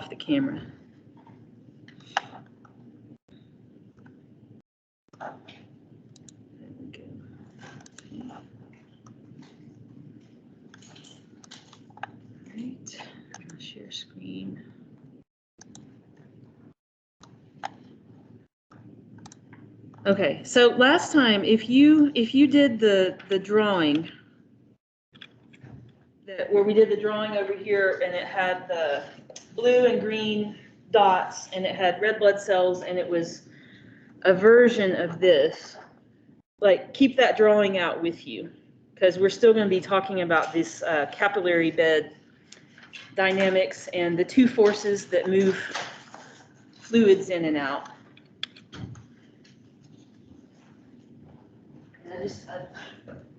the camera. There we go. Right, I'll share screen. Okay, so last time, if you did the drawing, where we did the drawing over here, and it had the blue and green dots, and it had red blood cells, and it was a version of this, like, keep that drawing out with you, because we're still going to be talking about this capillary bed dynamics and the two forces that move fluids in and out.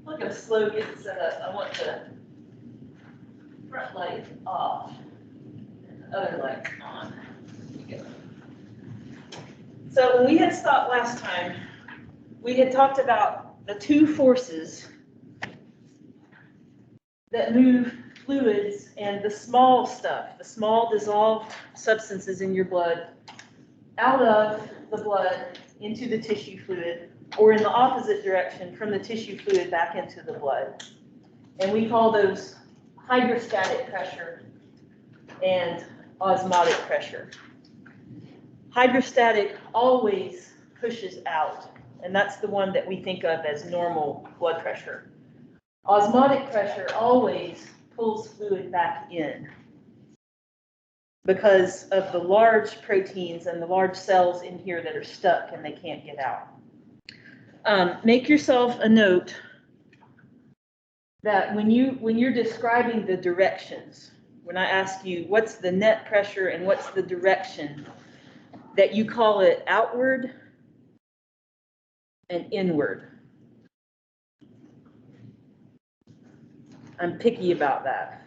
Look at slow getting set up. I want the front light off and the other light on. So when we had stopped last time, we had talked about the two forces that move fluids and the small stuff, the small dissolved substances in your blood out of the blood into the tissue fluid, or in the opposite direction from the tissue fluid back into the blood. And we call those hydrostatic pressure and osmotic pressure. Hydrostatic always pushes out, and that's the one that we think of as normal blood pressure. Osmotic pressure always pulls fluid back in because of the large proteins and the large cells in here that are stuck and they can't get out. Make yourself a note that when you're describing the directions, when I ask you what's the net pressure and what's the direction, that you call it outward and inward. I'm picky about that.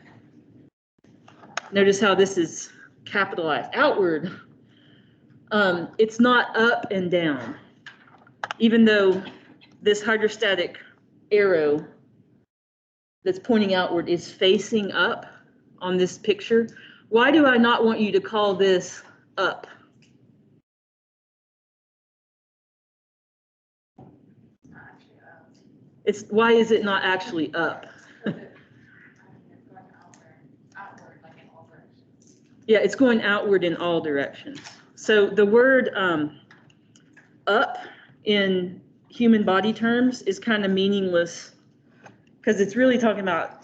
Notice how this is capitalized. Outward. It's not up and down. Even though this hydrostatic arrow that's pointing outward is facing up on this picture, why do I not want you to call this up? Why is it not actually up? Yeah, it's going outward in all directions. So the word up in human body terms is kind of meaningless because it's really talking about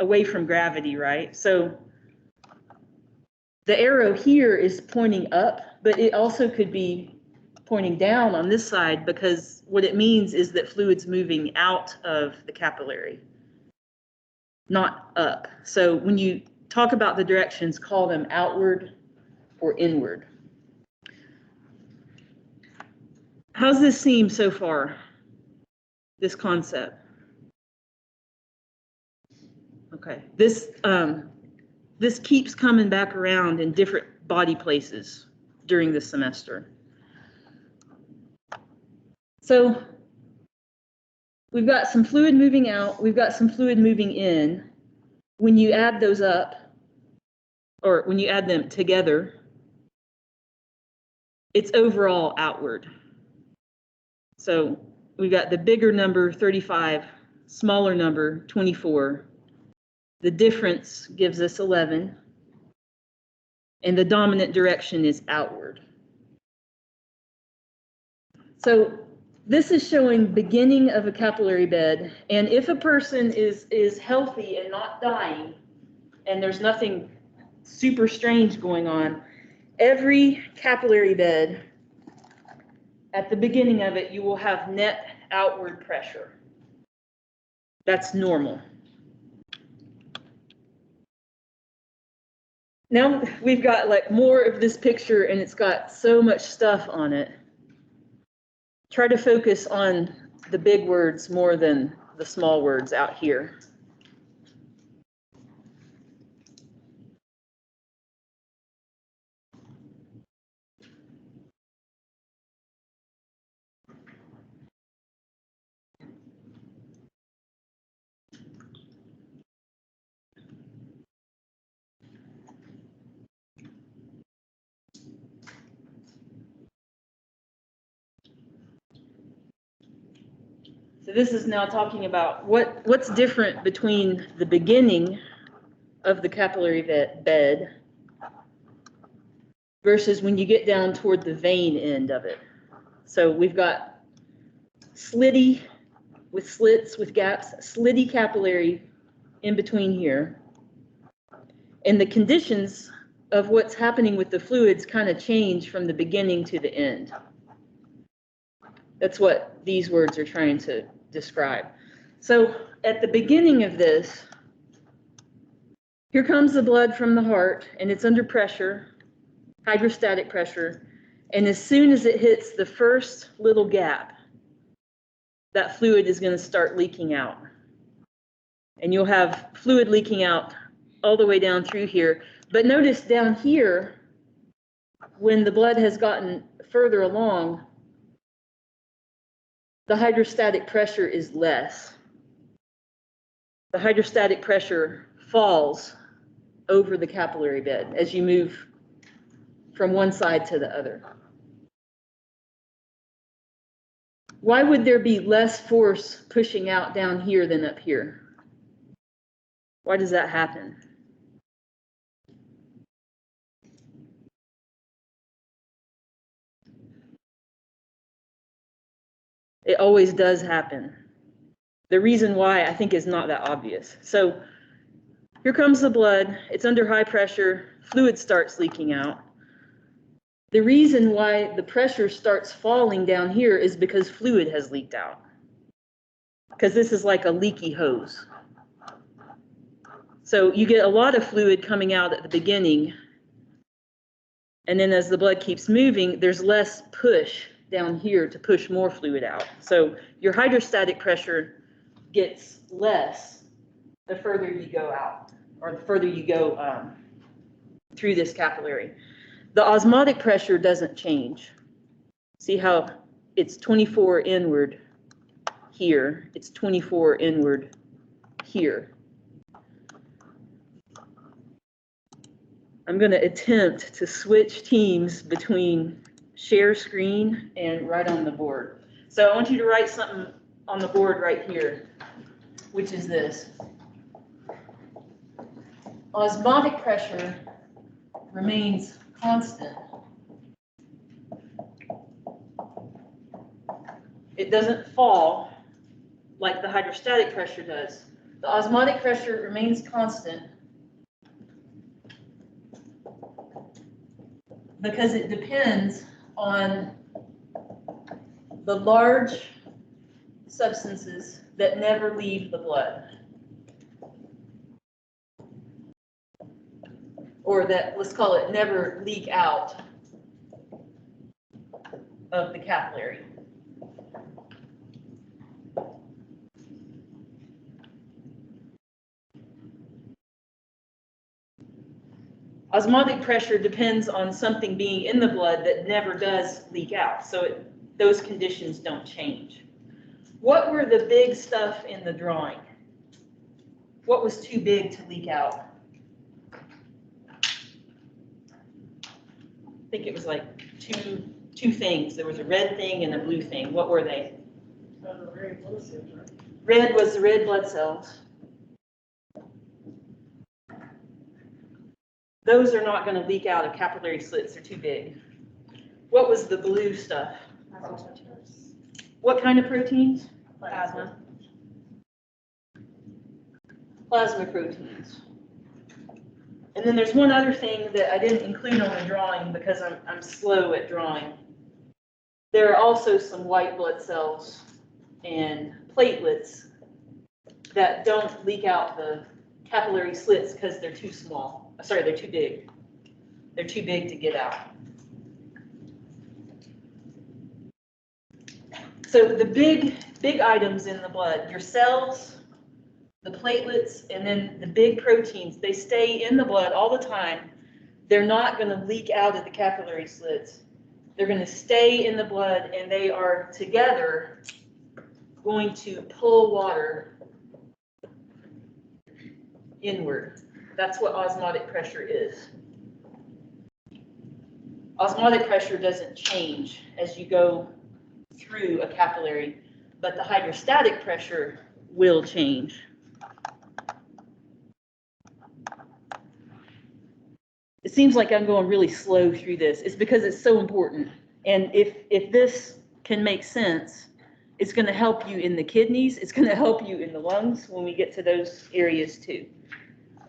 away from gravity, right? So the arrow here is pointing up, but it also could be pointing down on this side because what it means is that fluid's moving out of the capillary, not up. So when you talk about the directions, call them outward or inward. How's this seem so far, this concept? Okay, this keeps coming back around in different body places during the semester. So we've got some fluid moving out, we've got some fluid moving in. When you add those up, or when you add them together, it's overall outward. So we've got the bigger number, 35, smaller number, 24. The difference gives us 11. And the dominant direction is outward. So this is showing beginning of a capillary bed. And if a person is healthy and not dying, and there's nothing super strange going on, every capillary bed, at the beginning of it, you will have net outward pressure. That's normal. Now we've got like more of this picture and it's got so much stuff on it. Try to focus on the big words more than the small words out here. So this is now talking about what's different between the beginning of the capillary bed versus when you get down toward the vein end of it. So we've got slitty with slits with gaps, slitty capillary in between here. And the conditions of what's happening with the fluids kind of change from the beginning to the end. That's what these words are trying to describe. So at the beginning of this, here comes the blood from the heart, and it's under pressure, hydrostatic pressure, and as soon as it hits the first little gap, that fluid is going to start leaking out. And you'll have fluid leaking out all the way down through here. But notice down here, when the blood has gotten further along, the hydrostatic pressure is less. The hydrostatic pressure falls over the capillary bed as you move from one side to the other. Why would there be less force pushing out down here than up here? Why does that happen? It always does happen. The reason why, I think, is not that obvious. So here comes the blood. It's under high pressure. Fluid starts leaking out. The reason why the pressure starts falling down here is because fluid has leaked out. Because this is like a leaky hose. So you get a lot of fluid coming out at the beginning, and then as the blood keeps moving, there's less push down here to push more fluid out. So your hydrostatic pressure gets less the further you go out, or the further you go through this capillary. The osmotic pressure doesn't change. See how it's 24 inward here, it's 24 inward here. I'm going to attempt to switch teams between share screen and write on the board. So I want you to write something on the board right here, which is this. Osmotic pressure remains constant. It doesn't fall like the hydrostatic pressure does. The osmotic pressure remains constant because it depends on the large substances that never leave the blood, or that, let's call it, never leak out of the capillary. Osmotic pressure depends on something being in the blood that never does leak out, so those conditions don't change. What were the big stuff in the drawing? What was too big to leak out? I think it was like two things. There was a red thing and a blue thing. What were they? Red was the red blood cells. Those are not going to leak out of capillary slits. They're too big. What was the blue stuff? What kind of proteins? Plasma. Plasma proteins. And then there's one other thing that I didn't include on the drawing because I'm slow at drawing. There are also some white blood cells and platelets that don't leak out the capillary slits because they're too small. Sorry, they're too big. They're too big to get out. So the big items in the blood, your cells, the platelets, and then the big proteins, they stay in the blood all the time. They're not going to leak out of the capillary slits. They're going to stay in the blood, and they are together going to pull water inward. That's what osmotic pressure is. Osmotic pressure doesn't change as you go through a capillary, but the hydrostatic pressure will change. It seems like I'm going really slow through this. It's because it's so important. And if this can make sense, it's going to help you in the kidneys. It's going to help you in the lungs when we get to those areas too.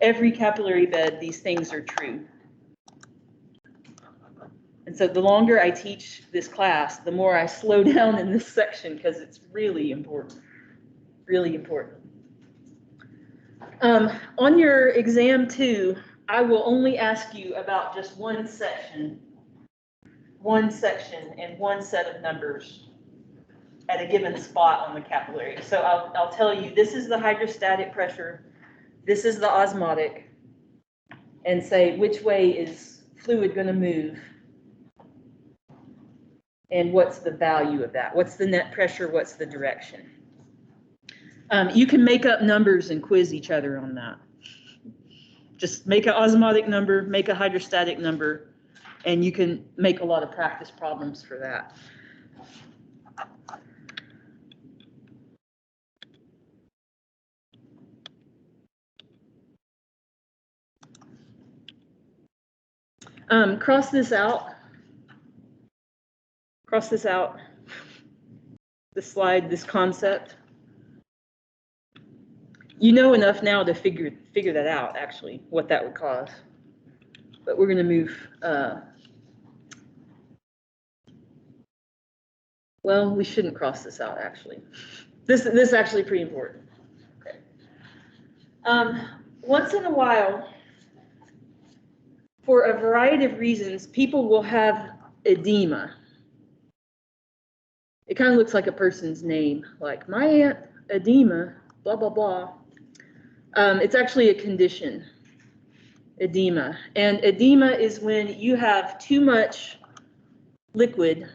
Every capillary bed, these things are true. And so the longer I teach this class, the more I slow down in this section because it's really important, really important. On your exam too, I will only ask you about just one section and one set of numbers at a given spot on the capillary. So I'll tell you, this is the hydrostatic pressure, this is the osmotic, and say which way is fluid going to move, and what's the value of that? What's the net pressure? What's the direction? You can make up numbers and quiz each other on that. Just make an osmotic number, make a hydrostatic number, and you can make a lot of practice problems for that. Cross this out. Cross this out. This slide, this concept. You know enough now to figure that out, actually, what that would cause. But we're going to move. Well, we shouldn't cross this out, actually. This is actually pretty important. Okay. Once in a while, for a variety of reasons, people will have edema. It kind of looks like a person's name, like my aunt edema, blah, blah, blah. It's actually a condition, edema. And edema is when you have too much liquid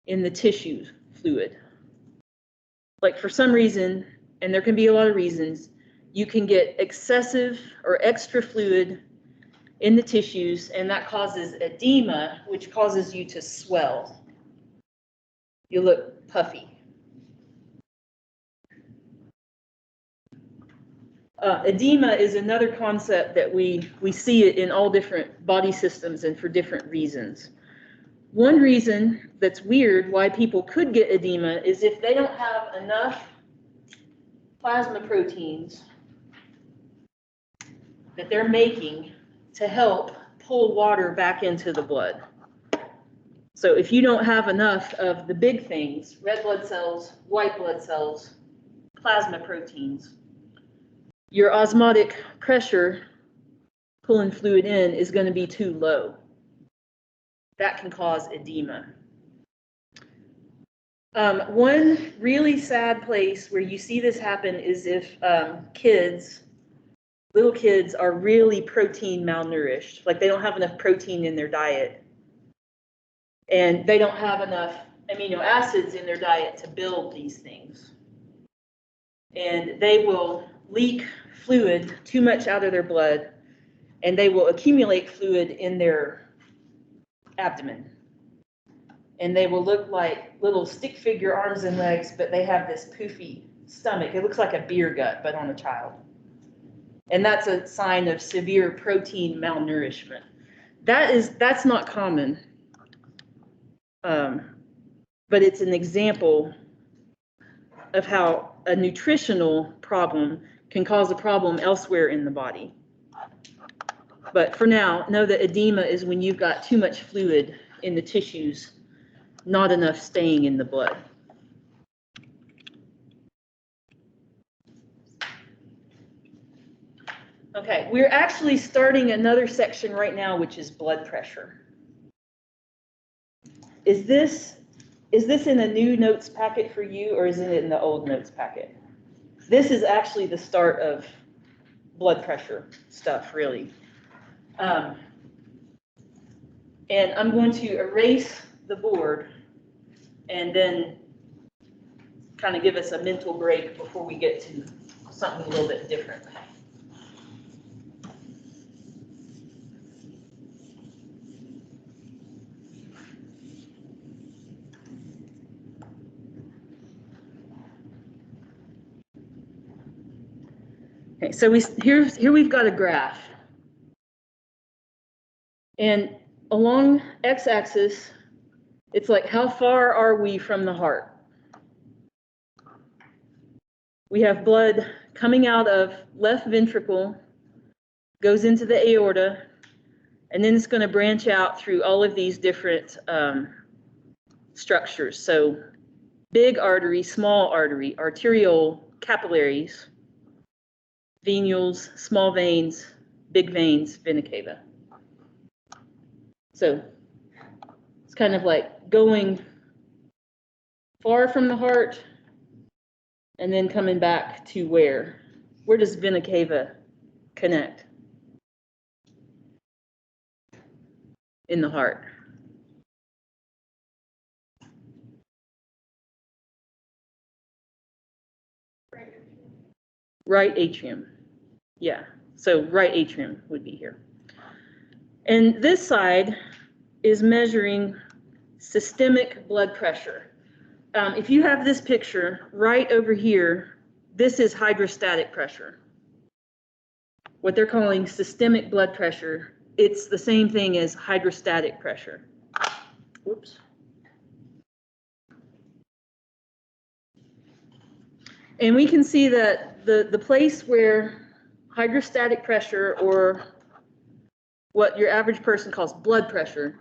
in the tissue fluid. Like for some reason, and there can be a lot of reasons, you can get excessive or extra fluid in the tissues, and that causes edema, which causes you to swell. You look puffy. Edema is another concept that we see it in all different body systems and for different reasons. One reason that's weird why people could get edema is if they don't have enough plasma proteins that they're making to help pull water back into the blood. So if you don't have enough of the big things, red blood cells, white blood cells, plasma proteins, your osmotic pressure pulling fluid in is going to be too low. That can cause edema. One really sad place where you see this happen is if little kids are really protein malnourished, like they don't have enough protein in their diet, and they don't have enough amino acids in their diet to build these things. And they will leak fluid too much out of their blood, and they will accumulate fluid in their abdomen. And they will look like little stick figure arms and legs, but they have this poofy stomach. It looks like a beer gut, but on a child. And that's a sign of severe protein malnourishment. That's not common, but it's an example of how a nutritional problem can cause a problem elsewhere in the body. But for now, know that edema is when you've got too much fluid in the tissues, not enough staying in the blood. Okay, we're actually starting another section right now, which is blood pressure. Is this in a new notes packet for you, or is it in the old notes packet? This is actually the start of blood pressure stuff, really. And I'm going to erase the board and then kind of give us a mental break before we get to something a little bit different. Okay, so here we've got a graph. And along x-axis, it's like how far are we from the heart? We have blood coming out of left ventricle, goes into the aorta, and then it's going to branch out through all of these different structures. So big artery, small artery, arteriole, capillaries, venules, small veins, big veins, vena cava. So it's kind of like going far from the heart and then coming back to where? Where does vena cava connect? In the heart. Right atrium. Yeah, so right atrium would be here. And this side is measuring systemic blood pressure. If you have this picture right over here, this is hydrostatic pressure. What they're calling systemic blood pressure, it's the same thing as hydrostatic pressure. Whoops. And we can see that the place where hydrostatic pressure, or what your average person calls blood pressure,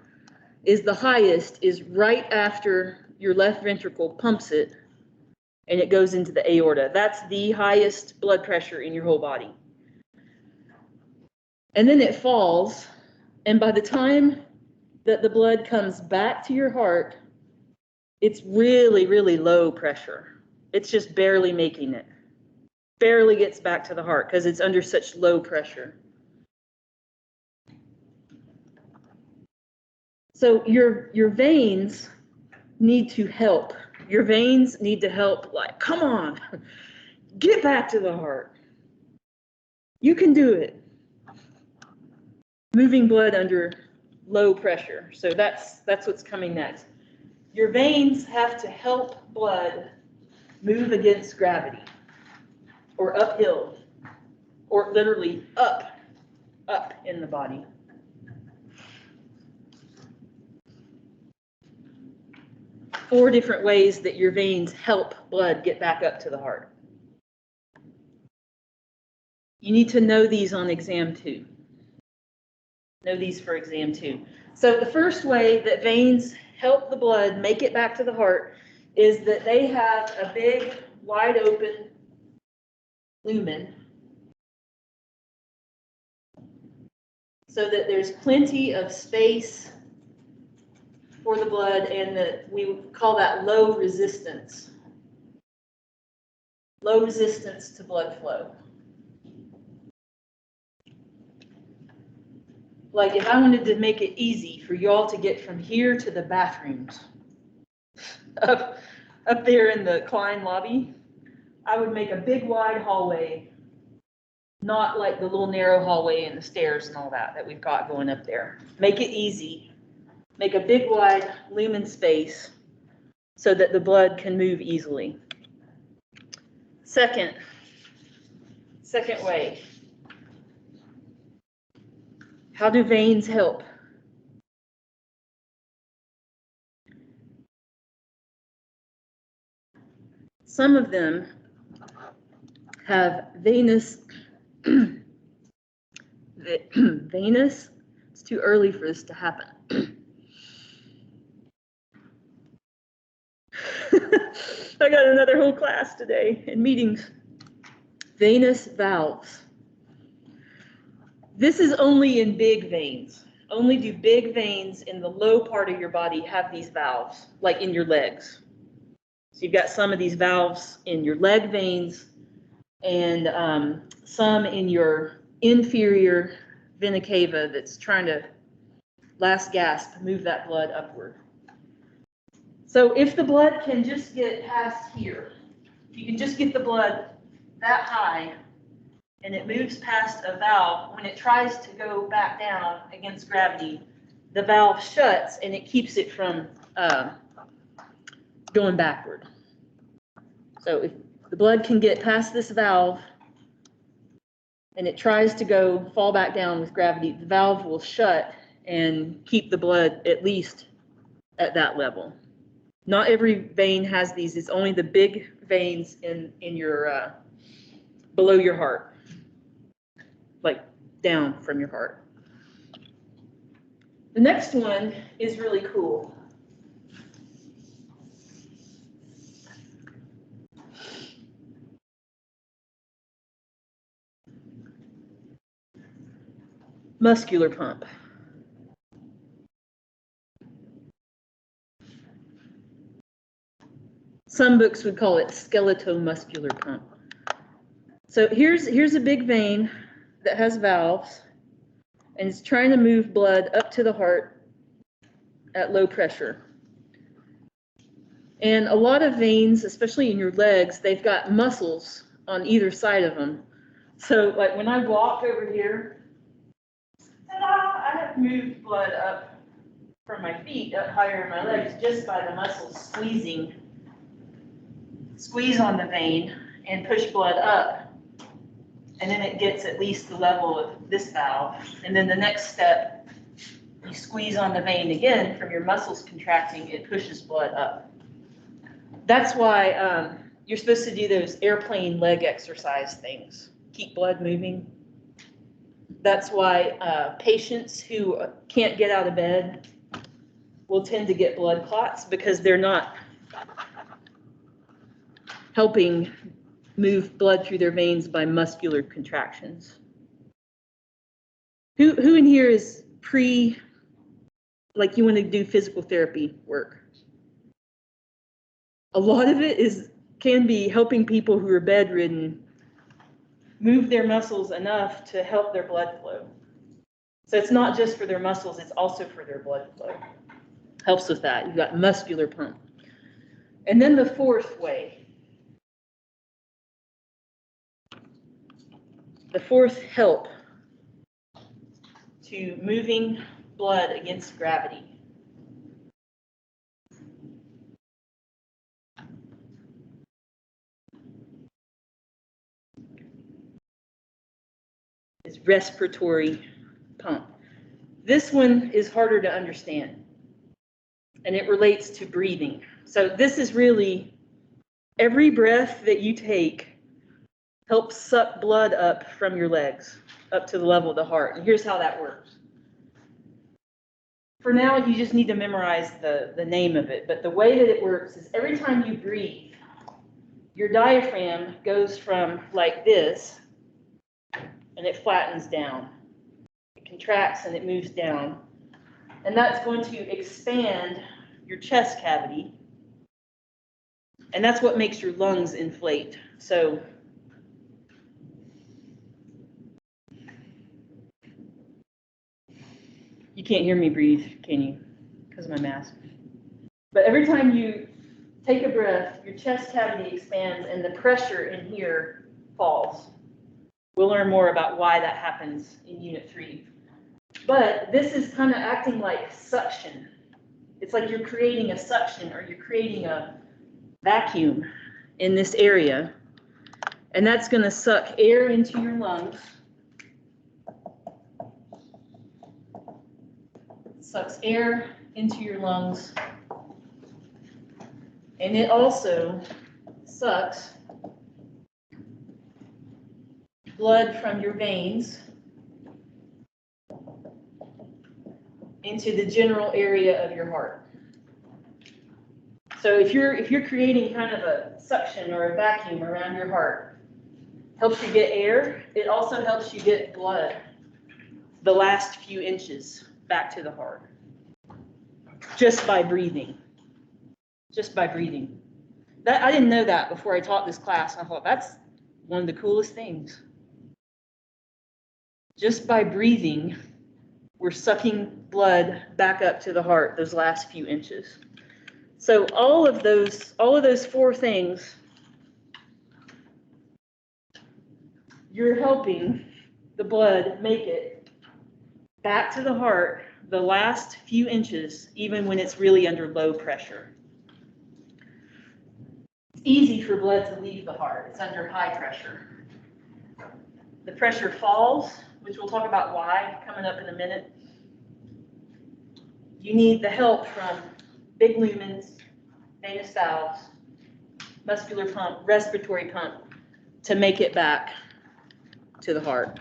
is the highest is right after your left ventricle pumps it and it goes into the aorta. That's the highest blood pressure in your whole body. And then it falls, and by the time that the blood comes back to your heart, it's really, really low pressure. It's just barely making it. Barely gets back to the heart because it's under such low pressure. So your veins need to help. Your veins need to help, like, come on, get back to the heart. You can do it. Moving blood under low pressure. So that's what's coming next. Your veins have to help blood move against gravity, or uphill, or literally up in the body. Four different ways that your veins help blood get back up to the heart. You need to know these on exam 2. Know these for exam 2. So the first way that veins help the blood make it back to the heart is that they have a big, wide open lumen so that there's plenty of space for the blood, and that we call that low resistance. Low resistance to blood flow. Like if I wanted to make it easy for y'all to get from here to the bathrooms, up there in the Klein lobby, I would make a big wide hallway, not like the little narrow hallway and the stairs and all that we've got going up there. Make it easy. Make a big wide lumen space so that the blood can move easily. Second way. How do veins help? Some of them have venous, it's too early for this to happen. I got another whole class today in meetings. Venous valves. This is only in big veins. Only do big veins in the low part of your body have these valves, like in your legs. So you've got some of these valves in your leg veins and some in your inferior vena cava that's trying to, last gasp, move that blood upward. So if the blood can just get past here, if you can just get the blood that high and it moves past a valve, when it tries to go back down against gravity, the valve shuts and it keeps it from going backward. So if the blood can get past this valve, and it tries to fall back down with gravity, the valve will shut and keep the blood at least at that level. Not every vein has these. It's only the big veins in your below your heart, like down from your heart. The next one is really cool. Muscular pump. Some books would call it skeletal-muscular pump. So here's a big vein that has valves, and it's trying to move blood up to the heart at low pressure. And a lot of veins, especially in your legs, they've got muscles on either side of them. So like when I walk over here, ta-da, I have moved blood up from my feet up higher in my legs just by the muscles squeeze on the vein and push blood up. And then it gets at least the level of this valve. And then the next step, you squeeze on the vein again from your muscles contracting, it pushes blood up. That's why you're supposed to do those airplane leg exercise things. Keep blood moving. That's why patients who can't get out of bed will tend to get blood clots because they're not helping move blood through their veins by muscular contractions. Who in here is like you want to do physical therapy work? A lot of it can be helping people who are bedridden move their muscles enough to help their blood flow. So it's not just for their muscles, it's also for their blood flow. Helps with that. You've got muscular pump. And then the fourth way. The fourth help to moving blood against gravity is respiratory pump. This one is harder to understand, and it relates to breathing. So this is really every breath that you take helps suck blood up from your legs up to the level of the heart. And here's how that works. For now, you just need to memorize the name of it. But the way that it works is every time you breathe, your diaphragm goes from like this, and it flattens down. It contracts and it moves down. And that's going to expand your chest cavity. And that's what makes your lungs inflate. So you can't hear me breathe, can you? Because of my mask. But every time you take a breath, your chest cavity expands and the pressure in here falls. We'll learn more about why that happens in Unit 3. But this is kind of acting like suction. It's like you're creating a suction or you're creating a vacuum in this area. And that's going to suck air into your lungs. Sucks air into your lungs, and it also sucks blood from your veins into the general area of your heart. So if you're creating kind of a suction or a vacuum around your heart, helps you get air, it also helps you get blood the last few inches back to the heart. Just by breathing. Just by breathing. I didn't know that before I taught this class. I thought that's one of the coolest things. Just by breathing, we're sucking blood back up to the heart those last few inches. So all of those four things, you're helping the blood make it back to the heart the last few inches, even when it's really under low pressure. It's easy for blood to leave the heart. It's under high pressure. the pressure falls, which we'll talk about why coming up in a minute, you need the help from big lumens, venous valves, muscular pump, respiratory pump to make it back to the heart.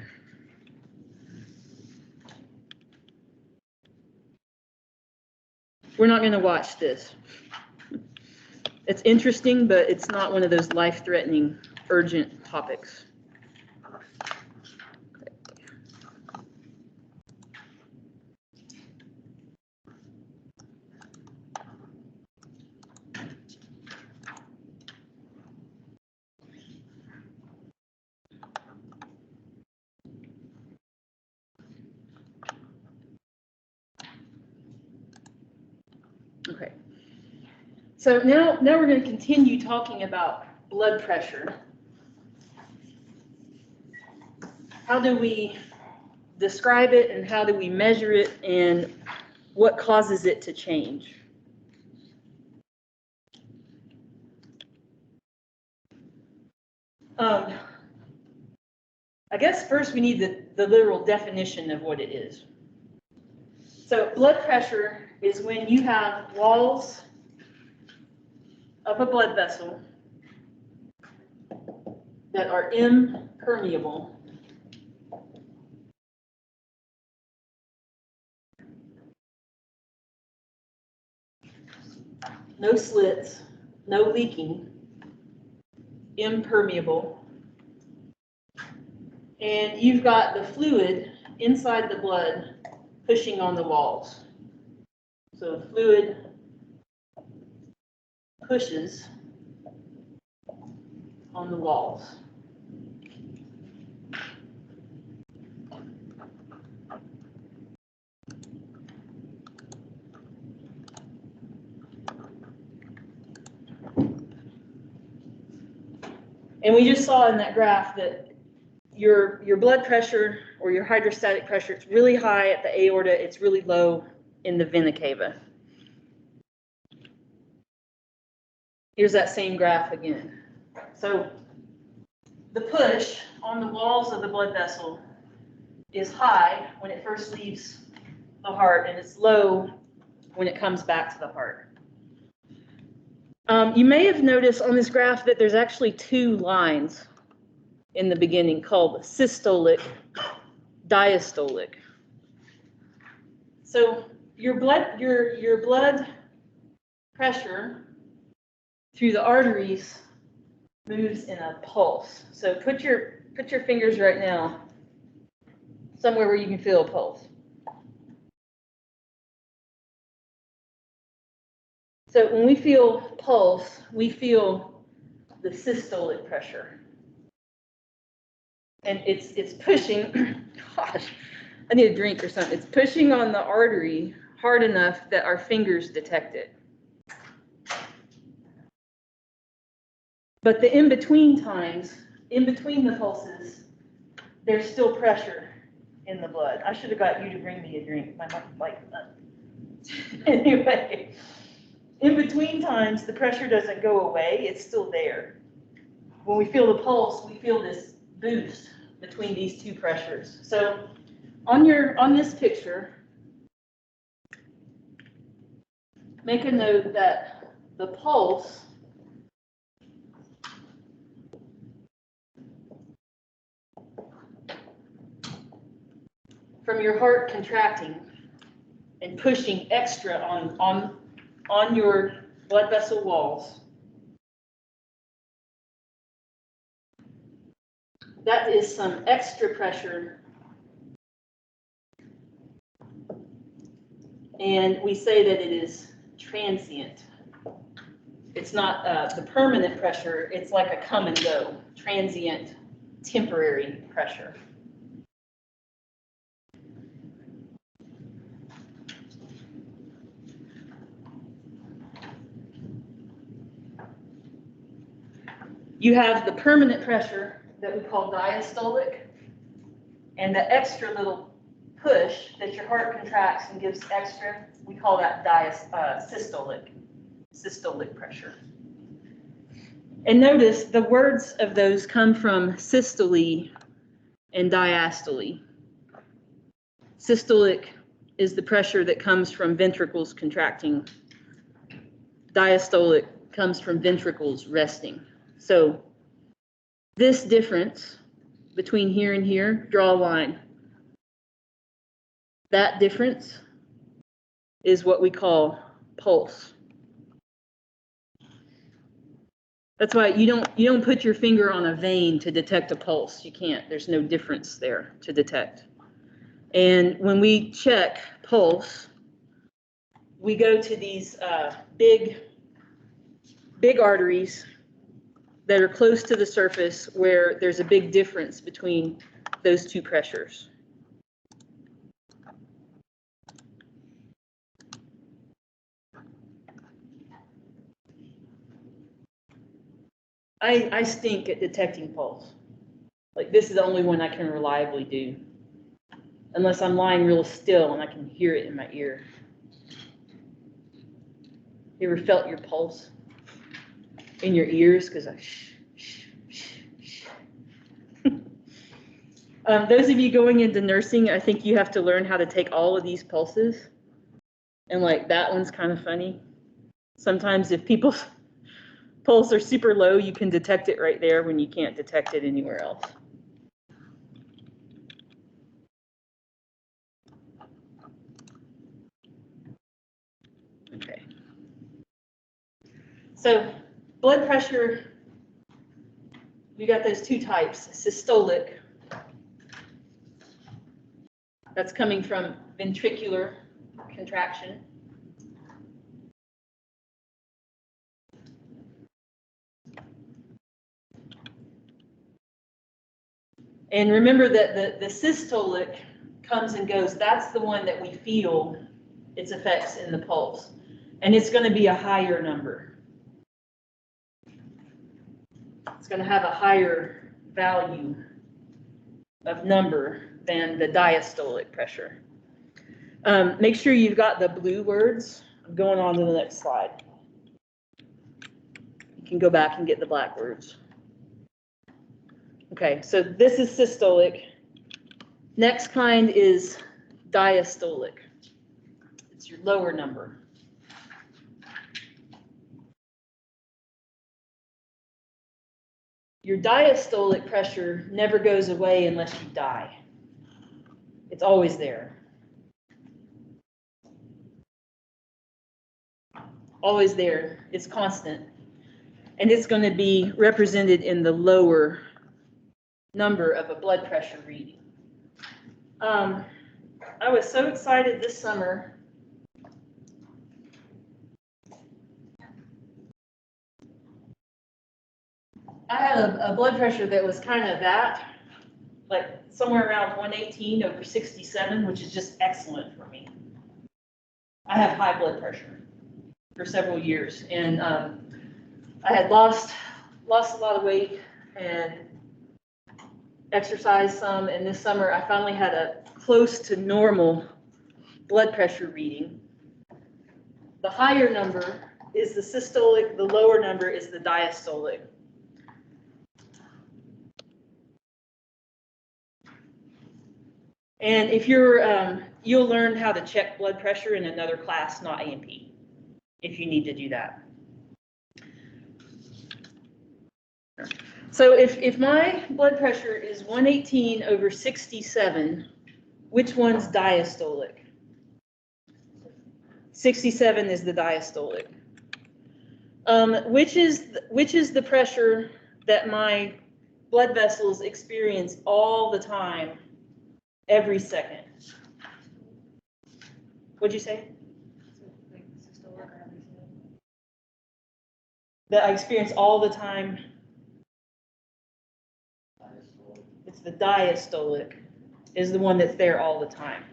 We're not going to watch this. It's interesting, but it's not one of those life-threatening, urgent topics. Okay. So now we're going to continue talking about blood pressure. How do we describe it and how do we measure it and what causes it to change? I guess first we need the literal definition of what it is. So blood pressure is when you have walls of a blood vessel that are impermeable no slits, no leaking, impermeable, and you've got the fluid inside the blood pushing on the walls. So the fluid pushes on the walls. And we just saw in that graph that your blood pressure or your hydrostatic pressure, it's really high at the aorta, it's really low in the vena cava. Here's that same graph again. So the push on the walls of the blood vessel is high when it first leaves the heart, and it's low when it comes back to the heart. You may have noticed on this graph that there's actually two lines in the beginning called systolic, diastolic. So your blood pressure through the arteries moves in a pulse. So put your fingers right now somewhere where you can feel a pulse. So when we feel pulse, we feel the systolic pressure. And it's pushing, gosh, I need a drink or something. It's pushing on the artery hard enough that our fingers detect it. But the in-between times, in between the pulses, there's still pressure in the blood. I should have got you to bring me a drink. My mom liked that. Anyway, in between times, the pressure doesn't go away. It's still there. When we feel the pulse, we feel this boost between these two pressures. So on this picture, make a note that the pulse from your heart contracting and pushing extra on your blood vessel walls, that is some extra pressure, and we say that it is transient. It's not the permanent pressure, it's like a come and go, transient, temporary pressure. You have the permanent pressure that we call diastolic, and the extra little push that your heart contracts and gives extra, we call that systolic pressure. And notice the words of those come from systole and diastole. Systolic is the pressure that comes from ventricles contracting. Diastolic comes from ventricles resting. So this difference between here and here, draw a line. That difference is what we call pulse. That's why you don't put your finger on a vein to detect a pulse. You can't. There's no difference there to detect. And when we check pulse, we go to these big arteries that are close to the surface where there's a big difference between those two pressures. I stink at detecting pulse. Like, this is the only one I can reliably do, unless I'm lying real still and I can hear it in my ear. You ever felt your pulse in your ears? Because I those of you going into nursing, I think you have to learn how to take all of these pulses. And like, that one's kind of funny. Sometimes if people's pulse are super low, you can detect it right there when you can't detect it anywhere else. Okay. So blood pressure, we got those two types. Systolic, that's coming from ventricular contraction. And remember that the systolic comes and goes. That's the one that we feel its effects in the pulse. And it's going to be a higher number. It's going to have a higher value of number than the diastolic pressure. Make sure you've got the blue words. I'm going on to the next slide. You can go back and get the black words. Okay, so this is systolic. Next kind is diastolic. It's your lower number. Your diastolic pressure never goes away unless you die. It's always there. Always there. It's constant. And it's going to be represented in the lower number of a blood pressure reading. I was so excited this summer. I had a blood pressure that was kind of that, like somewhere around 118 over 67, which is just excellent for me. I have high blood pressure for several years, and I had lost a lot of weight and exercised some, and this summer I finally had a close to normal blood pressure reading. The higher number is the systolic, the lower number is the diastolic. And if you're, you'll learn how to check blood pressure in another class, not A&P, if you need to do that. So if my blood pressure is 118 over 67, which one's diastolic? 67 is the diastolic. Which is the pressure that my blood vessels experience all the time, every second? What'd you say? That I experience all the time. It's the diastolic, is the one that's there all the time.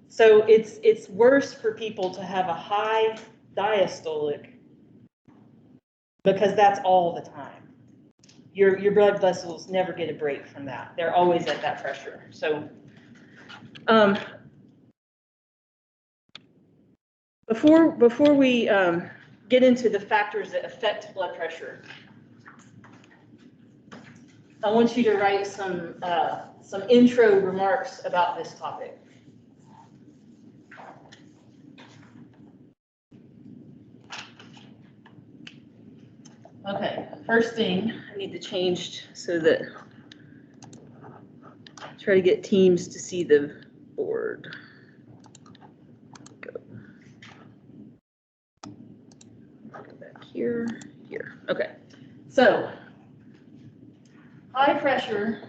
So it's worse for people to have a high diastolic because that's all the time. Your blood vessels never get a break from that. They're always at that pressure. So before we get into the factors that affect blood pressure, I want you to write some intro remarks about this topic. Okay, first thing I need to change so that try to get Teams to see the board. Go back here, here. Okay, so high pressure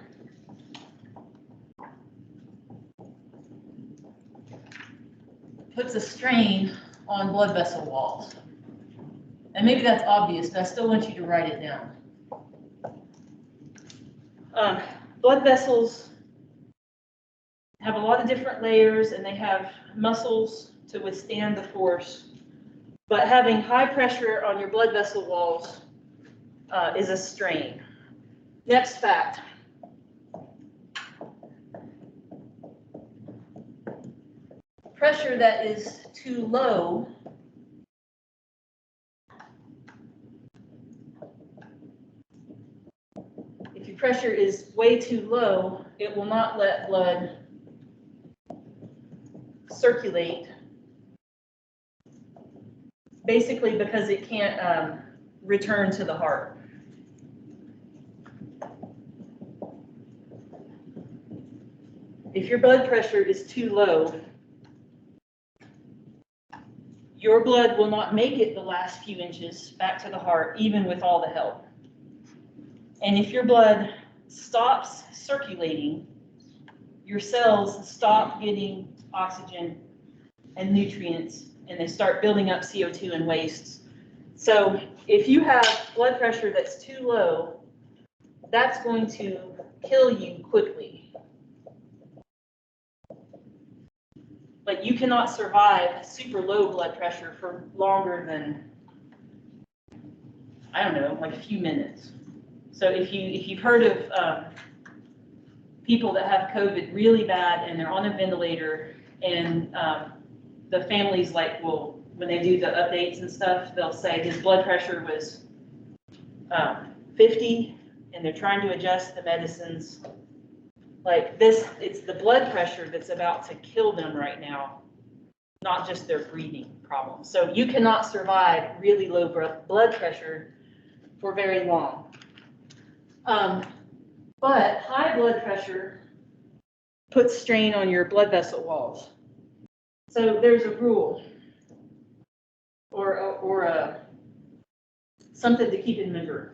puts a strain on blood vessel walls. And maybe that's obvious, but I still want you to write it down. Blood vessels have a lot of different layers and they have muscles to withstand the force. But having high pressure on your blood vessel walls is a strain. Next fact. Pressure that is too low if your pressure is way too low, it will not let blood circulate, basically because it can't return to the heart. If your blood pressure is too low, your blood will not make it the last few inches back to the heart, even with all the help. And if your blood stops circulating, your cells stop getting oxygen and nutrients, and they start building up CO2 and wastes. So if you have blood pressure that's too low, that's going to kill you quickly. Like you cannot survive super low blood pressure for longer than, I don't know, like a few minutes. So if you've heard of people that have COVID really bad and they're on a ventilator and the family's like, well, when they do the updates and stuff, they'll say his blood pressure was 50 and they're trying to adjust the medicines. Like this, it's the blood pressure that's about to kill them right now, not just their breathing problems. So you cannot survive really low blood pressure for very long. But high blood pressure puts strain on your blood vessel walls. So there's a rule or something to keep in remember,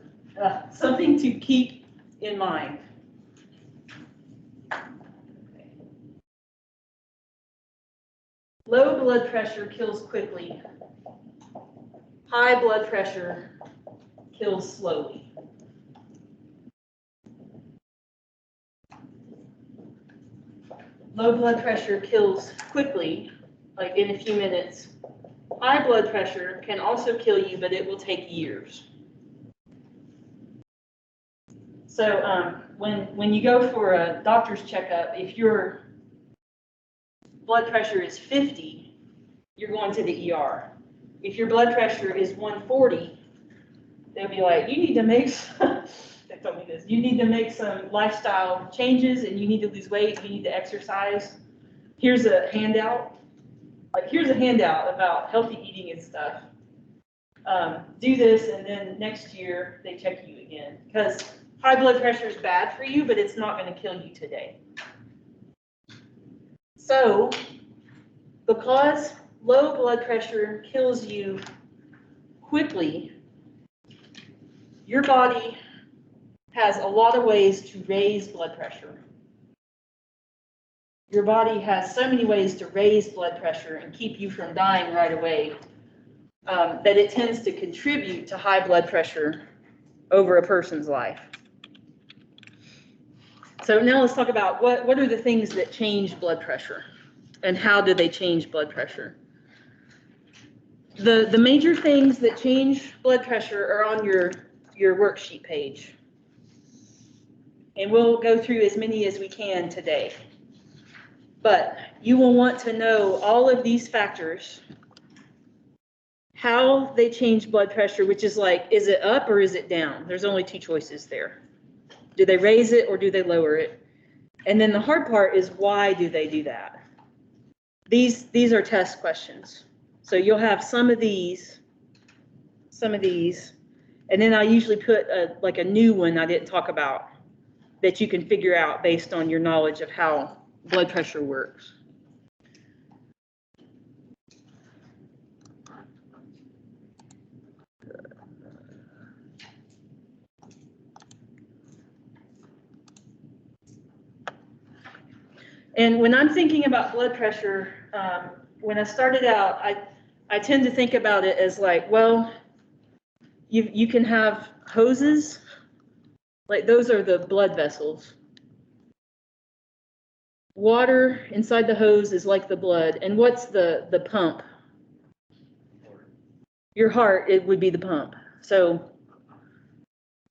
something to keep in mind. Low blood pressure kills quickly. High blood pressure kills slowly. Low blood pressure kills quickly, like in a few minutes. High blood pressure can also kill you, but it will take years. So when you go for a doctor's checkup, if your blood pressure is 50, you're going to the ER. If your blood pressure is 140, they'll be like, you need to make some, they told me this, you need to make some lifestyle changes and you need to lose weight, you need to exercise. Here's a handout. Like here's a handout about healthy eating and stuff. Do this and then next year they check you again. Because high blood pressure is bad for you, but it's not going to kill you today. So, because low blood pressure kills you quickly, your body has a lot of ways to raise blood pressure. Your body has so many ways to raise blood pressure and keep you from dying right away that it tends to contribute to high blood pressure over a person's life. So now let's talk about what are the things that change blood pressure and how do they change blood pressure. The major things that change blood pressure are on your worksheet page. And we'll go through as many as we can today. But you will want to know all of these factors, how they change blood pressure, which is like, is it up or is it down? There's only two choices there. Do they raise it or do they lower it? And then the hard part is, why do they do that? These are test questions. So you'll have some of these, and then I usually put like a new one I didn't talk about that you can figure out based on your knowledge of how blood pressure works. And when I'm thinking about blood pressure, when I started out, I tend to think about it as like, well, you can have hoses, like those are the blood vessels. Water inside the hose is like the blood. And what's the pump? Your heart, it would be the pump. So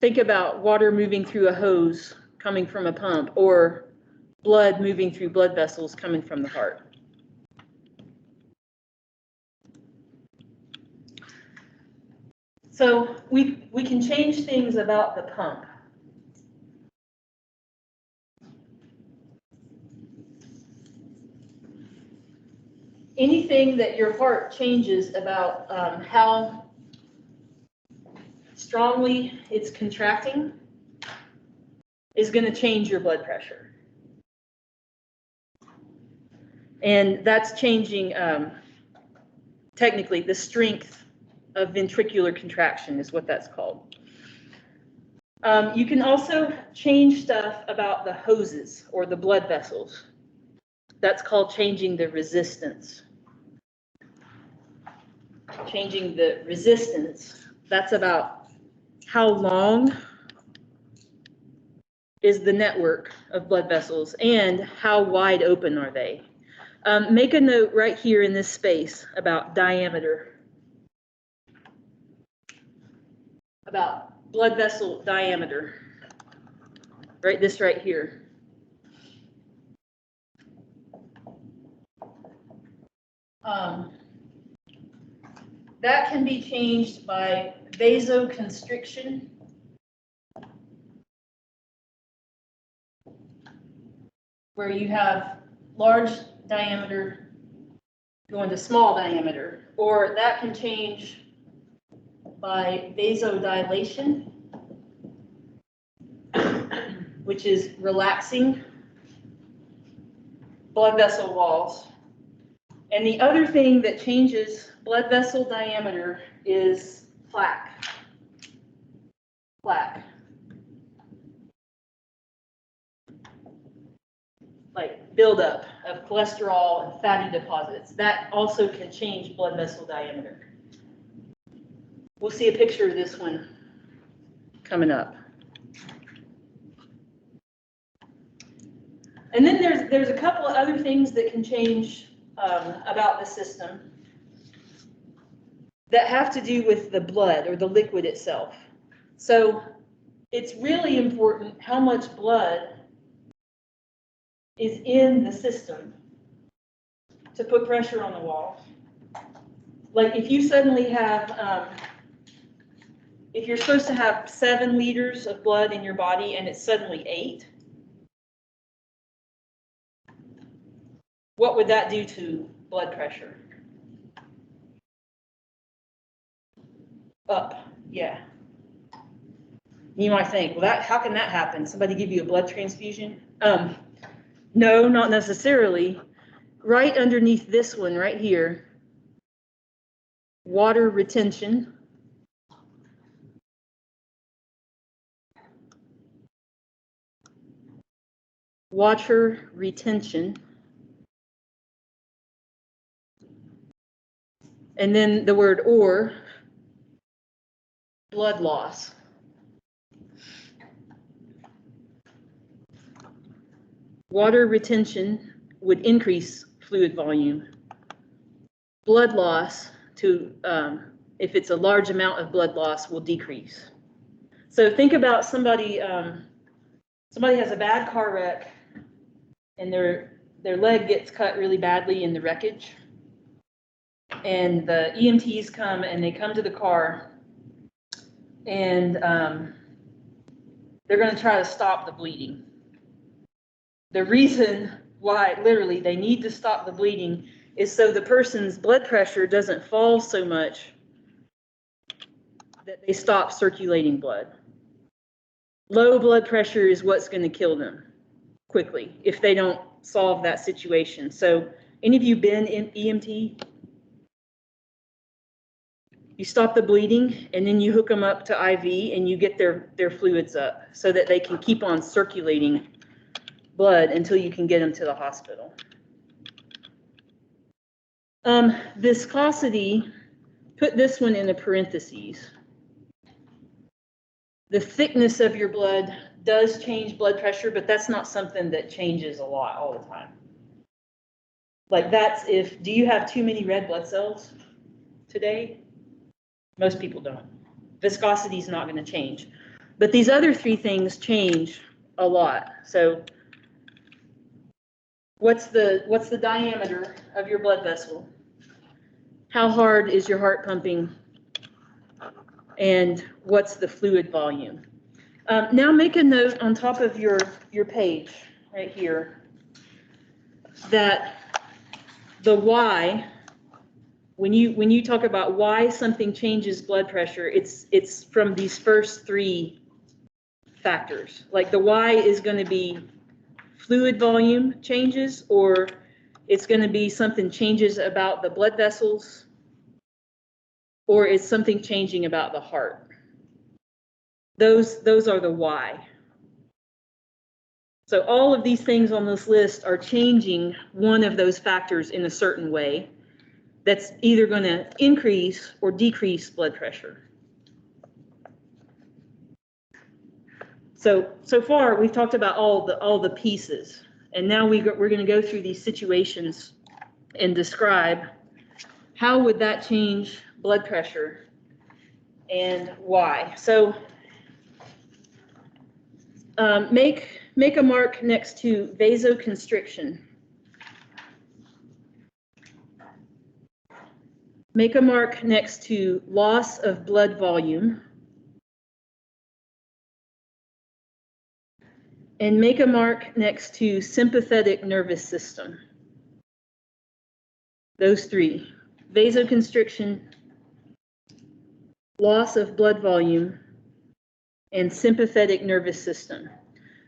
think about water moving through a hose coming from a pump, or blood moving through blood vessels coming from the heart. So we can change things about the pump. Anything that your heart changes about how strongly it's contracting is going to change your blood pressure. And that's changing, technically, the strength of ventricular contraction is what that's called. You can also change stuff about the hoses or the blood vessels. That's called changing the resistance. Changing the resistance, that's about how long is the network of blood vessels and how wide open are they. Make a note right here in this space about diameter, about blood vessel diameter, right? This right here. That can be changed by vasoconstriction, where you have large diameter going to small diameter, or that can change by vasodilation, which is relaxing blood vessel walls. And the other thing that changes blood vessel diameter is plaque. Plaque. Like buildup of cholesterol and fatty deposits. That also can change blood vessel diameter. We'll see a picture of this one coming up. And then there's a couple of other things that can change about the system that have to do with the blood or the liquid itself. So it's really important how much blood is in the system to put pressure on the wall. Like if you suddenly have, if you're supposed to have 7 liters of blood in your body and it's suddenly 8, what would that do to blood pressure? Up, yeah. You might think, well, how can that happen? Somebody give you a blood transfusion? No, not necessarily. Right underneath this one, right here, water retention. Water retention. And then the word or, blood loss. Water retention would increase fluid volume. Blood loss, if it's a large amount of blood loss, will decrease. So think about somebody, somebody has a bad car wreck and their leg gets cut really badly in the wreckage. And the EMTs come and they come to the car and they're going to try to stop the bleeding. The reason why, literally, they need to stop the bleeding is so the person's blood pressure doesn't fall so much that they stop circulating blood. Low blood pressure is what's going to kill them quickly if they don't solve that situation. So, any of you been in EMT? You stop the bleeding and then you hook them up to IV and you get their fluids up so that they can keep on circulating blood until you can get them to the hospital. Viscosity, put this one in the parentheses. The thickness of your blood does change blood pressure, but that's not something that changes a lot all the time. Like that's if, do you have too many red blood cells today? Most people don't. Viscosity is not going to change. But these other three things change a lot. So what's the diameter of your blood vessel? How hard is your heart pumping? And what's the fluid volume? Now make a note on top of your page right here that the why, when you talk about why something changes blood pressure, it's from these first three factors. Like the why is going to be fluid volume changes, or it's going to be something changes about the blood vessels, or it's something changing about the heart. Those are the why. So all of these things on this list are changing one of those factors in a certain way that's either going to increase or decrease blood pressure. So far we've talked about all the pieces, and now we're going to go through these situations and describe how would that change blood pressure and why. So make a mark next to vasoconstriction. Make a mark next to loss of blood volume. And make a mark next to sympathetic nervous system. Those three: vasoconstriction, loss of blood volume, and sympathetic nervous system.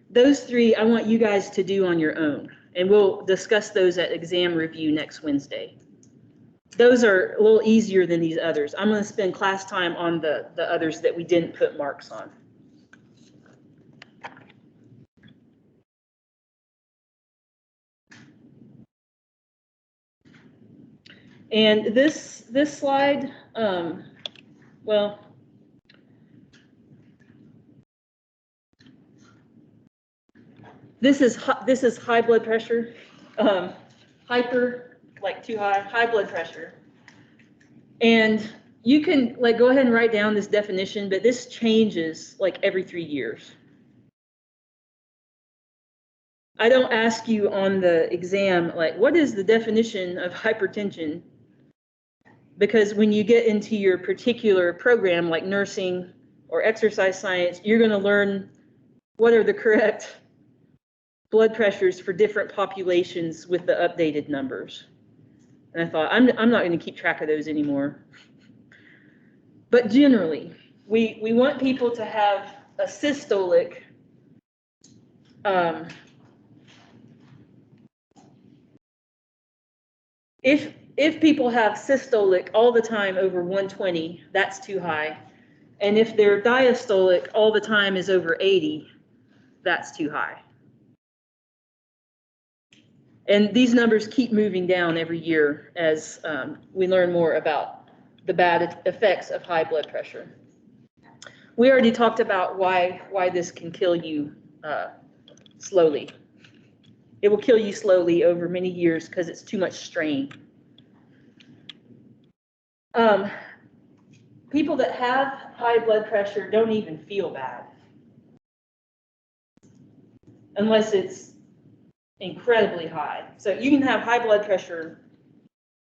Those three I want you guys to do on your own, and we'll discuss those at exam review next Wednesday. Those are a little easier than these others. I'm going to spend class time on the others that we didn't put marks on. And this slide, well, this is high blood pressure, hyper, like too high, high blood pressure. And you can like go ahead and write down this definition, but this changes like every 3 years. I don't ask you on the exam, like, what is the definition of hypertension? Because when you get into your particular program, like nursing or exercise science, you're going to learn what are the correct blood pressures for different populations with the updated numbers. And I thought, I'm not going to keep track of those anymore. But generally, we want people to have a systolic if people have systolic all the time over 120, that's too high. And if their diastolic all the time is over 80, that's too high. And these numbers keep moving down every year as we learn more about the bad effects of high blood pressure. We already talked about why this can kill you slowly. It will kill you slowly over many years because it's too much strain. People that have high blood pressure don't even feel bad unless it's incredibly high. So you can have high blood pressure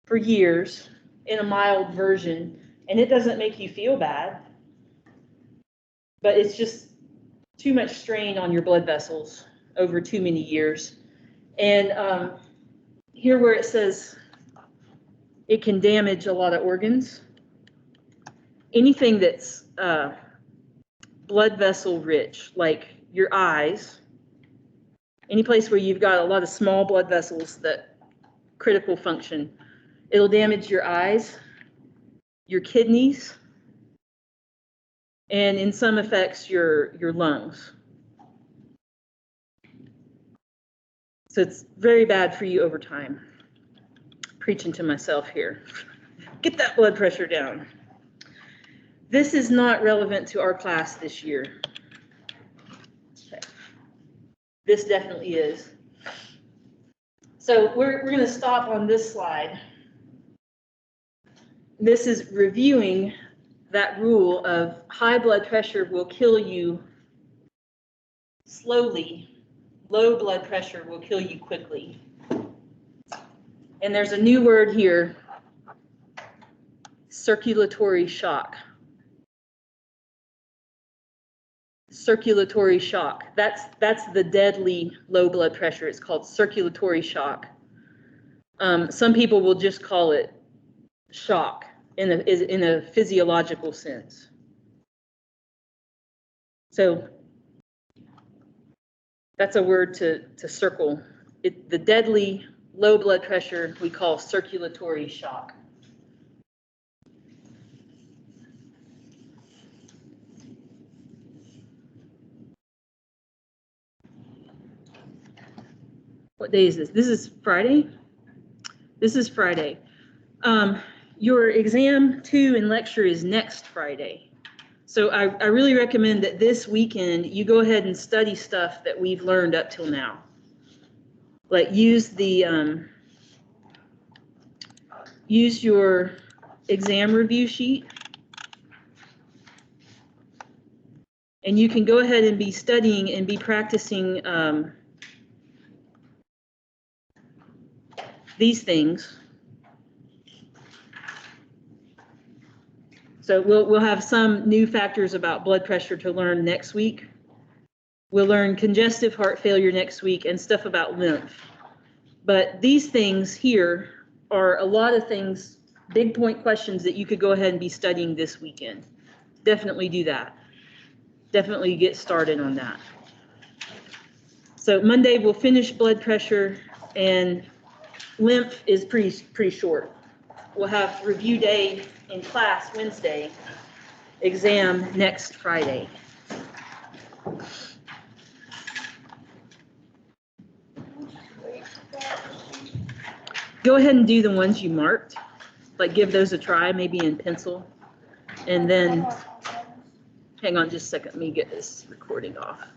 for years in a mild version, and it doesn't make you feel bad, but it's just too much strain on your blood vessels over too many years. And here where it says it can damage a lot of organs, anything that's blood vessel rich, like your eyes, any place where you've got a lot of small blood vessels that critical function, it'll damage your eyes, your kidneys, and in some effects, your lungs. So it's very bad for you over time. Preaching to myself here. Get that blood pressure down. This is not relevant to our class this year. Okay. This definitely is. So we're going to stop on this slide. This is reviewing that rule of high blood pressure will kill you slowly. Low blood pressure will kill you quickly. And there's a new word here, circulatory shock. Circulatory shock. That's the deadly low blood pressure. It's called circulatory shock. Some people will just call it shock in a physiological sense. So that's a word to circle. The deadly low blood pressure we call circulatory shock. What day is this? This is Friday? This is Friday. Your exam 2 and lecture is next Friday. So I really recommend that this weekend you go ahead and study stuff that we've learned up till now. Like use your exam review sheet. And you can go ahead and be studying and be practicing these things. So we'll have some new factors about blood pressure to learn next week. We'll learn congestive heart failure next week and stuff about lymph. But these things here are a lot of things, big point questions that you could go ahead and be studying this weekend. Definitely do that. Definitely get started on that. So Monday we'll finish blood pressure, and lymph is pretty short. We'll have review day in class Wednesday, exam next Friday. Go ahead and do the ones you marked, like give those a try, maybe in pencil. And then, hang on just a second, let me get this recording off.